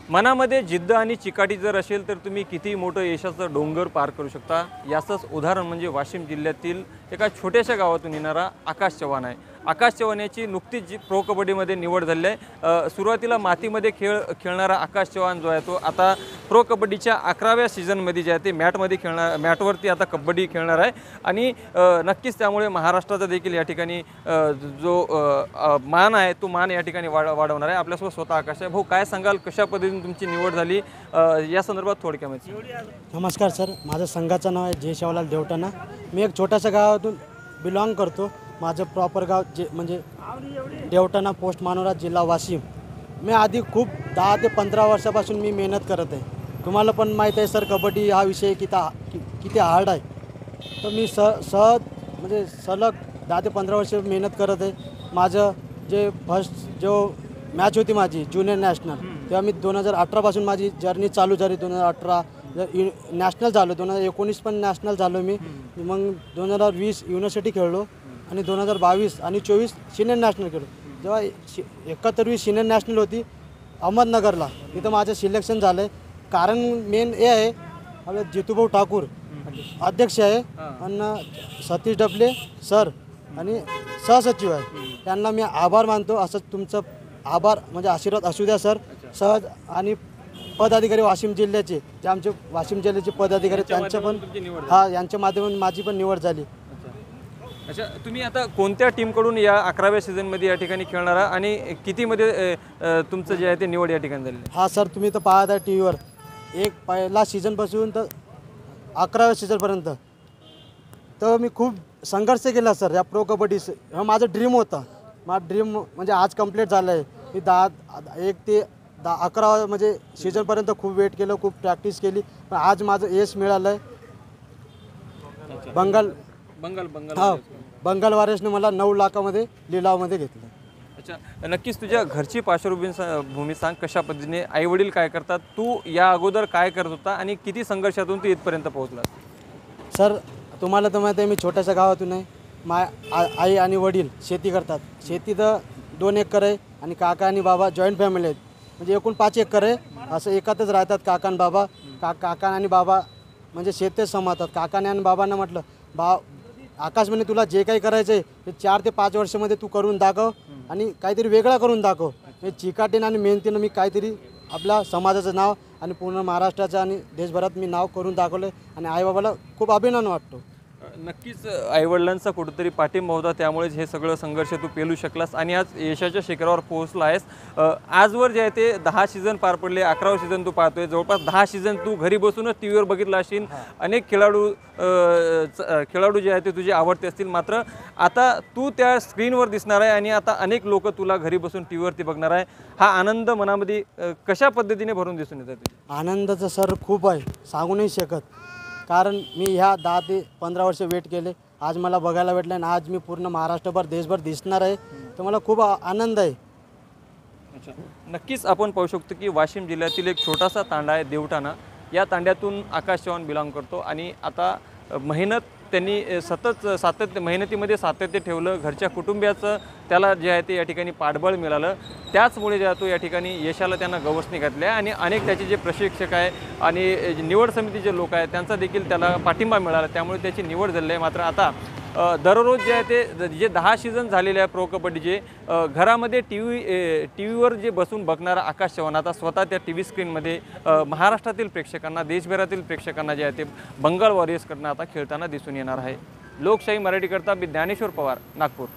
मनामध्ये जिद्द आणि चिकाटी जर असेल तर तुम्ही किती मोठं यशाचं डोंगर पार करू शकता। याचंच उदाहरण म्हणजे वाशिम जिल्ह्यातील एका छोट्याशा गावातून येणारा आकाश चव्हाण आहे। आकाश चव्हाण याची नुकतीच जी प्रो कबड्डीमध्ये निवड झाली आहे। सुरुवातीला मातीमध्ये खेळणारा आकाश चव्हाण जो आहे तो आता प्रो कबड्डीच्या 11व्या सीझनमध्ये जे आहे ते मॅटवरती आता कबड्डी खेळणार आहे आणि नक्कीच त्यामुळे महाराष्ट्राचा देखील या ठिकाणी जो मान आहे तो मान या ठिकाणी वाढवणार आहे। आपल्यासोबत स्वतः आकाश आहे। भाऊ, काय सांगाल, कशा पद्धतीने तुमची निवड झाली या संदर्भात थोडक्यामध्ये? नमस्कार सर, माझं संघाचं नाव आहे जय शिवलाल देवटाणा। मी एक छोट्याशा गावातून बिलॉंग करतो। माझं प्रॉपर गाव म्हणजे देवटाणा, पोस्ट मानोरा, जिल्हा वाशिम। मी आधी खूप 10 ते 15 वर्षापासून मी मेहनत करत आहे। तुम्हाला पण माहीत आहे सर, कबड्डी हा विषय किती हार्ड आहे। तर मी सहज म्हणजे सलग 10 ते 15 वर्ष मेहनत करत आहे। माझं जे फर्स्ट मॅच होती माझी ज्युनियर नॅशनल, तेव्हा मी 2018 पासून माझी जर्नी चालू झाली। 2018 नॅशनल झालो, 2019 पण नॅशनल झालो मी। मग 2020 युनिव्हर्सिटी खेळलो आणि 2022 आणि 24 सिनियर नॅशनल खेळलो। जेव्हा 71वी सिनियर नॅशनल होती अहमदनगरला, इथं माझं सिलेक्शन झालं आहे। कारण मेन हे आहे, आपलं जितूभाऊ ठाकूर अध्यक्ष आहे आणि सतीश डबले सर आणि सहसचिव आहे, त्यांना मी आभार मानतो। असंच तुमचं आभार म्हणजे आशीर्वाद असू द्या सर। सहज आणि पदाधिकारी वाशिम जिल्ह्याचे, जे आमचे वाशिम जिल्ह्याचे पदाधिकारी त्यांच्या पण यांच्या माध्यमातून माझी पण निवड झाली। अच्छा, तुम्ही आता कोणत्या टीमकडून या 11व्या सीझनमध्ये या ठिकाणी खेळणार आणि कितीमध्ये तुमचं जे आहे ते निवड या ठिकाणी झाली? हा सर, तुम्ही तर पाहत आहे टी व्हीवर, एक पहिला सीझनपासून तर 11व्या सीझनपर्यंत तर मी खूप संघर्ष केला सर या प्रो कबड्डीचं। हा माझं ड्रीम होता। माझा ड्रीम म्हणजे आज कंप्लीट झालं आहे। मी 1 ते 11 म्हणजे सीझनपर्यंत खूप वेट केलं, खूप प्रॅक्टिस केली, पण आज माझं यश मिळालं आहे। बंगाल वारियर्सने मला 9 लाखामध्ये लिलावामध्ये घेतलं। अच्छा, नक्कीच तुझ्या घरची पार्श्वभूमी सांग, कशा पद्धतीने आई वडील काय करतात, तू या अगोदर काय करत होता आणि किती संघर्षातून तू इथपर्यंत पोहोचला? सर, तुम्हाला तर माहिती आहे मी छोट्याशा गावातून आहे। आई आणि वडील शेती करतात। शेती तर 2 एकर आहे आणि काका आणि बाबा जॉईंट फॅमिली आहेत, म्हणजे एकूण 5 एकर आहे। असं एकातच राहतात काका आणि बाबा। काका आणि बाबा म्हणजे शेतच सांभाळतात। काकाने आणि बाबांना म्हटलं, आकाश म्हणे तुला जे काही करायचं आहे ते 4 ते 5 वर्षामध्ये तू करून दाखव आणि काहीतरी वेगळा करून दाखव। हे चिकाटीनं आणि मेहनतीनं मी काहीतरी आपल्या समाजाचं नाव आणि पूर्ण महाराष्ट्राचं आणि देशभरात मी नाव करून दाखवलं आणि आईबाबाला खूप अभिमान वाटतो। नक्कीच आईवडिलांचा कुठेतरी पाठिंबा होता, त्यामुळेच हे सगळं संघर्ष तू पेलू शकलास आणि आज यशाच्या शिखरावर पोहोचला आहेस। आजवर जे आहे ते 10 सीझन पार पडले, 11वं सीझन तू पाहतोय। जवळपास 10 सीझन तू घरी बसूनच टी व्हीवर बघितला असशील। अनेक खेळाडू जे आहे ते तुझे आवडते असतील, मात्र आता तू त्या स्क्रीनवर दिसणार आहे आणि आता अनेक लोक तुला घरी बसून टी व्हीवरती बघणार आहे। हा आनंद मनामध्ये कशा पद्धतीने भरून दिसून येतात? आनंदाचं सर खूप आहे, सांगू नाही शकत। कारण मी ह्या 10 ते 15 वर्ष वेट केले, आज मला बघायला भेटलं आणि आज मी पूर्ण महाराष्ट्रभर देशभर दिसणार आहे, तर मला खूप आनंद आहे। अच्छा, नक्कीच आपण पाहू शकतो की वाशिम जिल्ह्यातील एक छोटासा तांडा आहे देवटाणा। या तांड्यातून आकाश चव्हाण बिलॉंग करतो आणि आता त्यांनी मेहनतीमध्ये सातत्य ठेवलं। घरच्या कुटुंबियाचं त्याला जे आहे ते या ठिकाणी पाठबळ मिळालं, त्याचमुळे जे आहे तो या ठिकाणी यशाला त्यांना गवसणी घातली आहे आणि अनेक त्याचे जे प्रशिक्षक आहे आणि निवड समितीचे लोक आहेत त्यांचा देखील त्याला पाठिंबा मिळाला, त्यामुळे त्याची निवड झाली आहे। मात्र आता दररोज जे आहे ते जे 10 सीझन झालेले आहे प्रो कबड्डीचे, घरामध्ये टी व्हीवर जे बसून बघणारा आकाश चव्हाण आता स्वतः त्या टी व्ही स्क्रीनमध्ये महाराष्ट्रातील प्रेक्षकांना, देशभरातील प्रेक्षकांना जे आहे ते बंगाल वॉरियर्सकडनं आता खेळताना दिसून येणार आहे। लोकशाही मराठीकरता मी ज्ञानेश्वर पवार, नागपूर।